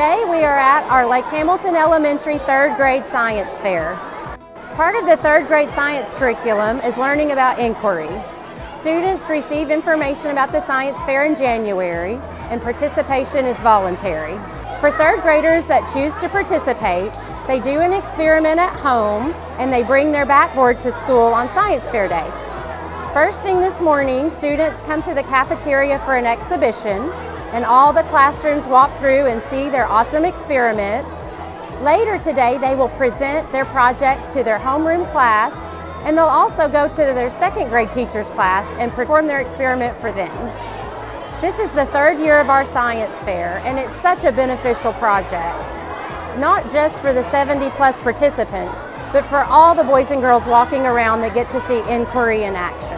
Today we are at our Lake Hamilton Elementary 3rd grade science fair. Part of the 3rd grade science curriculum is learning about inquiry. Students receive information about the science fair in January, and participation is voluntary. For 3rd graders that choose to participate, they do an experiment at home and they bring their backboard to school on science fair day. First thing this morning, students come to the cafeteria for an exhibition, and all the classrooms walk through and see their awesome experiments. Later today, they will present their project to their homeroom class, and they'll also go to their 2nd grade teacher's class and perform their experiment for them. This is the 3rd year of our science fair, and it's such a beneficial project. Not just for the 70+ participants, but for all the boys and girls walking around that get to see inquiry in action.